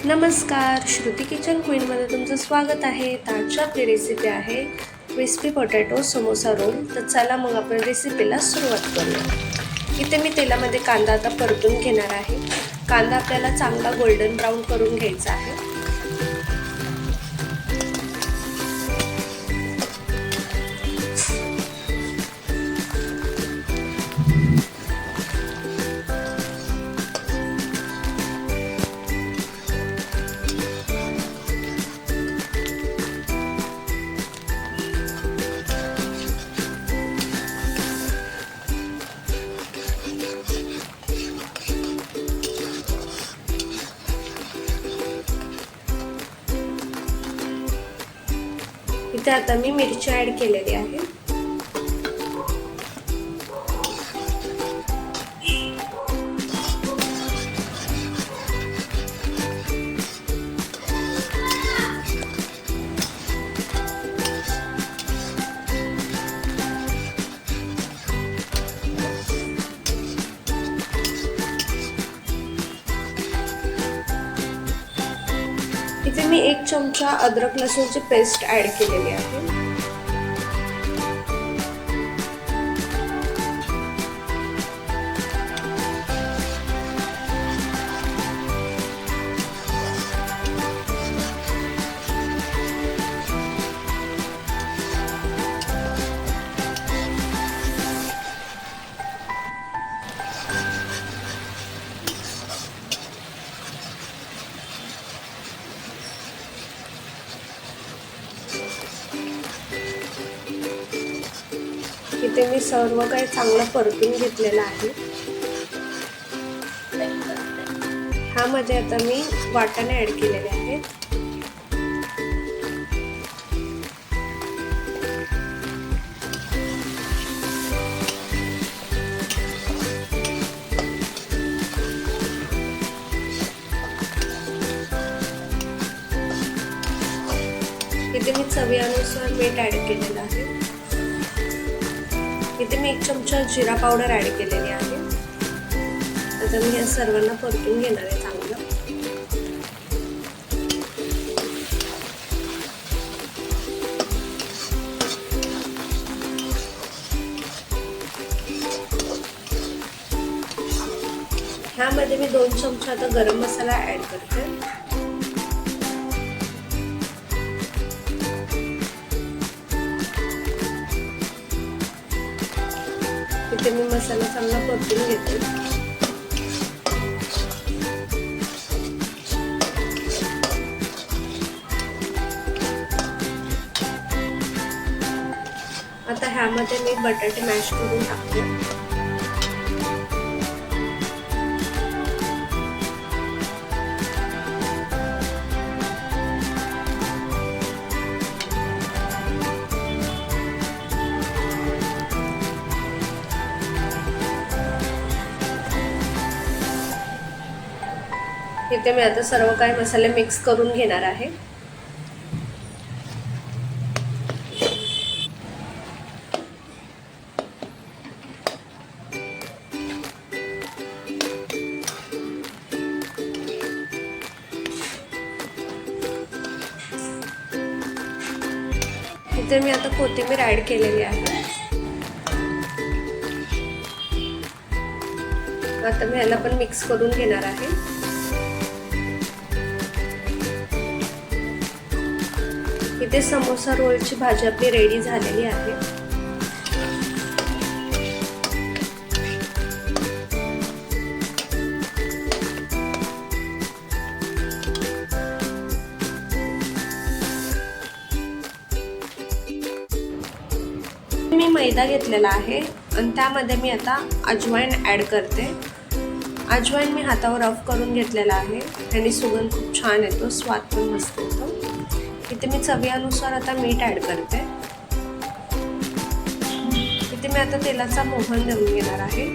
नमस्कार, श्रुती किचन क्वीनमध्ये तुमचं स्वागत आहे. आजची आपली रेसिपी आहे क्रिस्पी पोटॅटो समोसा रोल. तर चला मग आपण रेसिपीला सुरुवात करूया. इथे मी तेलामध्ये कांदा आता परतून घेणार आहे. कांदा आपल्याला चांगला गोल्डन ब्राऊन करून घ्यायचा आहे. इथे आता मी मिरची ऍड केलेली आहे. इथे मी 1 चमचा अद्रक लसूणची पेस्ट ऍड केलेली आहे. इथे मी सर्व काही चांगलं परतून घेतलेलं आहे. ह्यामध्ये आता मी वाटाणे ऍड केलेले आहेत. इथे मी चवीनुसार मीठ ऍड केलेलं आहे. इथे मी 1 चमचा जिरा पावडर ऍड केलेली आहे. आता मी या सर्वांना परतून घेणार आहे चांगलं. ह्यामध्ये मी 2 चमचा आता गरम मसाला ऍड करते. इथे मी मसाला चांगला परतून घेते. आता ह्यामध्ये मी बटाटे मॅश करून टाकते. इथे मी आता सर्व काही मसाले मिक्स करून घेणार आहे. इथे मी आता कोथिंबीर ऍड केलेली आहे. आता मी याला पण मिक्स करून घेणार आहे. इथे समोसा रोलची भाजी आपली रेडी झालेली आहे. मी मैदा घेतलेला आहे आणि त्यामध्ये मी आता अजवाईन ऍड करते. अजवाईन मी हातावर रफ करून घेतलेला आहे. त्याने सुगंध खूप छान येतो, स्वाद पण मस्त येतो. इथे मी चवीनुसार आता मीठ ऍड करते. इथे मी आता तेलाचा मोहन देऊन घेणार आहे.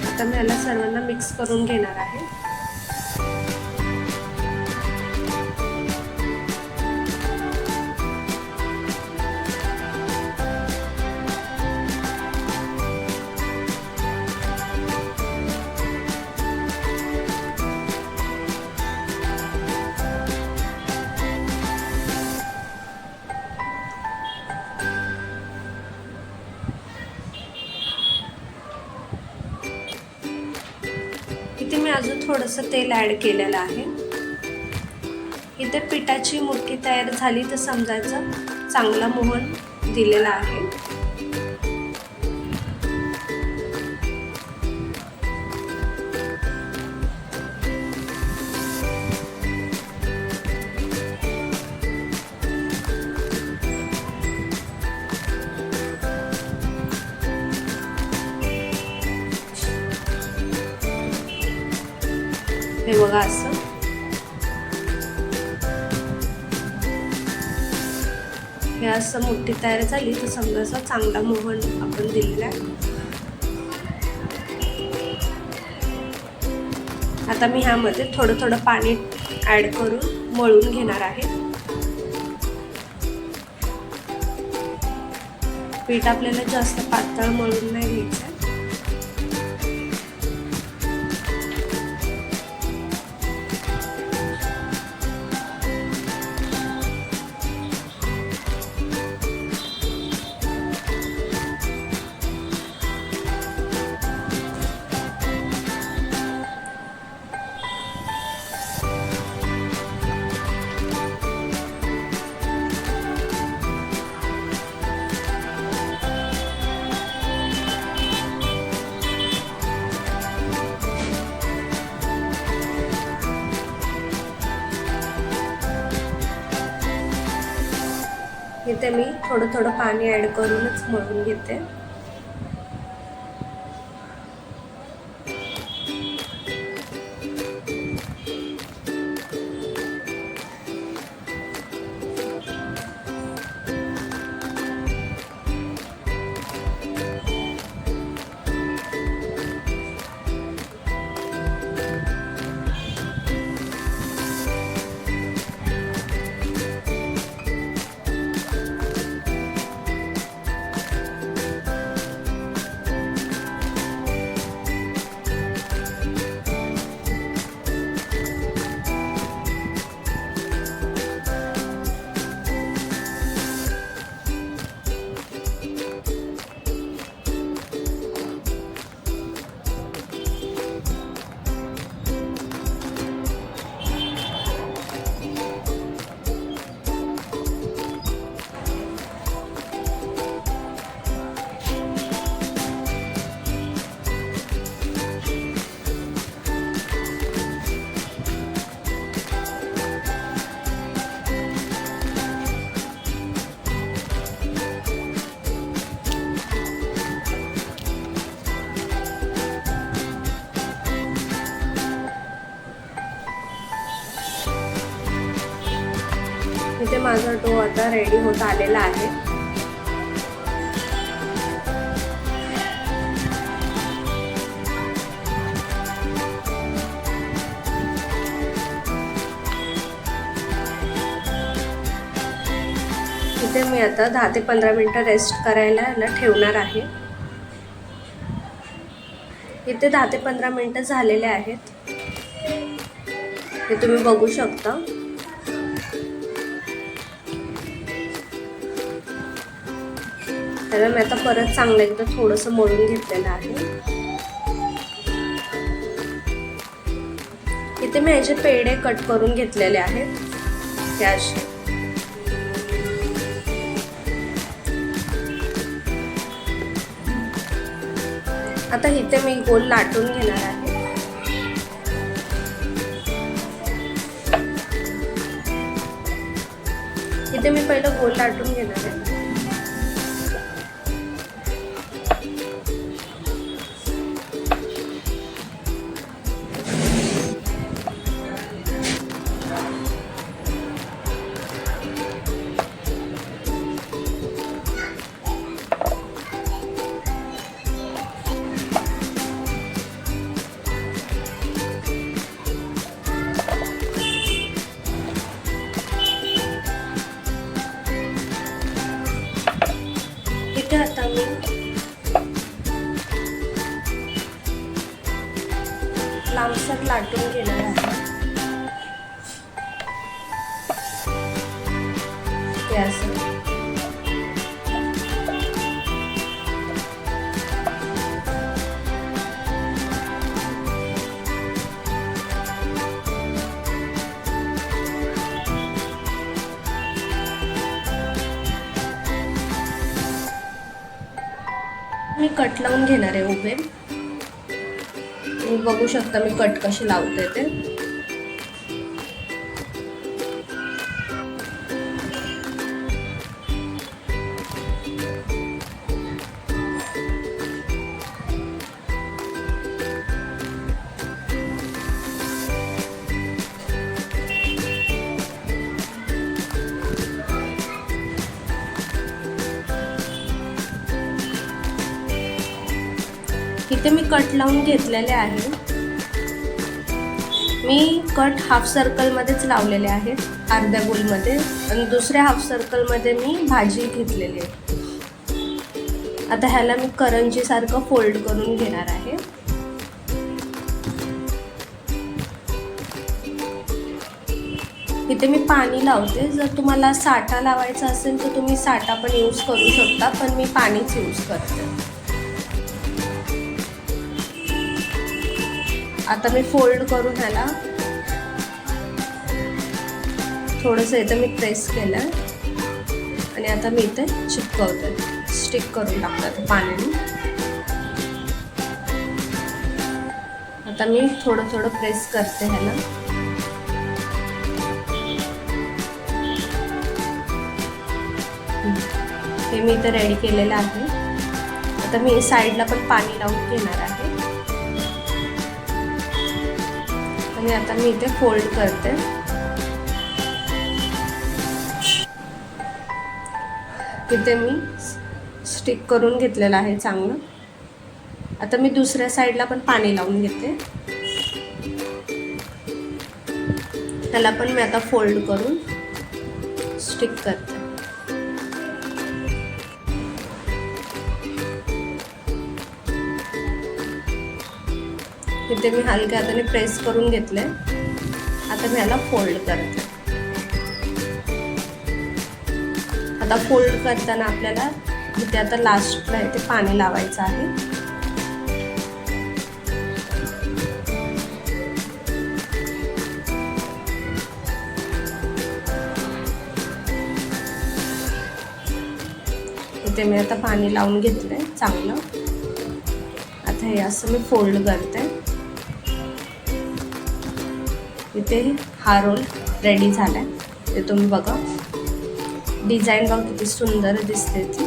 आता मी याला सर्वांना मिक्स करून घेणार आहे. अजून थोडंसं तेल ॲड केलेलं आहे. इथे पिठाची मुठ्ठी तयार झाली तर समजायचं चांगला मोहन दिलेला आहे. हे बघा असं हे असं मुठ्ठी तयार झाली तर समजा चांगला मोहन आपण दिलेला आहे. आता मी ह्यामध्ये थोडं थोडं पाणी ॲड करून मळून घेणार आहे. पीठ आपल्याला जास्त पातळ मळून नाही घ्यायचं. इथे मी थोडं थोडं पाणी ॲड करूनच मळून घेते. इथे माझा डो आता रेडी होत आलेला आहे. इथे मी आता 10 ते 15 मिनिटं रेस्ट करायला ठेवणार आहे. इथे 10 ते 15 मिनिटं झालेले आहेत. हे तुम्ही बघू शकता. त्याला मी आता परत चांगलं एकदा थोडंसं मळून घेतलेलं आहे. इथे मी याचे पेढे कट करून घेतलेले आहेत. ते असे आता इथे मी गोल लाटून घेणार आहे. इथे मी पहिलं गोल लाटून घेणार आहे. इथे आता मी लांबसर लाटून घेणार आहे. ते असं मी कट लावून घेणार आहे उभे. तुम्ही बघू शकता मी कट कशी लावते ते. इथे मी कट लावून घेतलेले आहे. मी कट हाफ सर्कलमध्येच लावलेले आहेत, अर्ध्या गोलमध्ये, आणि दुसऱ्या हाफ सर्कलमध्ये मी भाजी घेतलेली आहे. आता ह्याला मी करंजीसारखं फोल्ड करून घेणार आहे. इथे मी पाणी लावते. जर तुम्हाला साठा लावायचा असेल तर तुम्ही साठा पण यूज करू शकता, पण मी पाणीच यूज करते. आता मी फोल्ड करून ह्याला थोडंसं इथं मी प्रेस केलं आणि आता मी इथे चिपकवते, स्टिक करून टाकते पाण्याने. आता मी थोडं थोडं प्रेस करते ह्याला. हे मी इथं रेडी केलेलं आहे. आता मी साईडला पण पाणी लावून घेणार आहे आणि आता मी इथे फोल्ड करते. इथे मी स्टिक करून घेतलेलं आहे चांगलं. आता मी दुसऱ्या साईडला पण पाणी लावून घेते. त्याला पण मी आता फोल्ड करून स्टिक करते. इथे मी हलक्या हाताने प्रेस करून घेतले. आता मी ह्याला फोल्ड करते. आता फोल्ड करताना आपल्याला इथे आता लास्टला इथे पाणी लावायचं आहे. इथे मी आता पाणी लावून घेतलंय चांगलं. आता हे असं मी फोल्ड करते. इथे हा रोल रेडी झालाय. ते तुम्ही बघा, डिझाईन बघा किती सुंदर दिसते ती.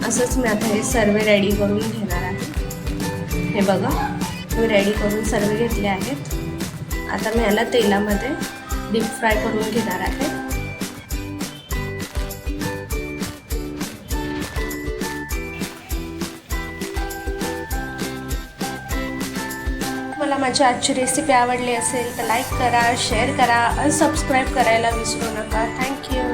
असंच मी आता हे सर्व रेडी करून घेणार आहे. हे बघा मी रेडी करून सर्व घेतले आहेत. आता मी ह्याला तेलामध्ये डीप फ्राय करून घेणार आहे. मला माझी आजची रेसिपी आवडली असेल तर लाईक करा, शेअर करा आणि सबस्क्राईब करायला विसरू नका. थँक्यू.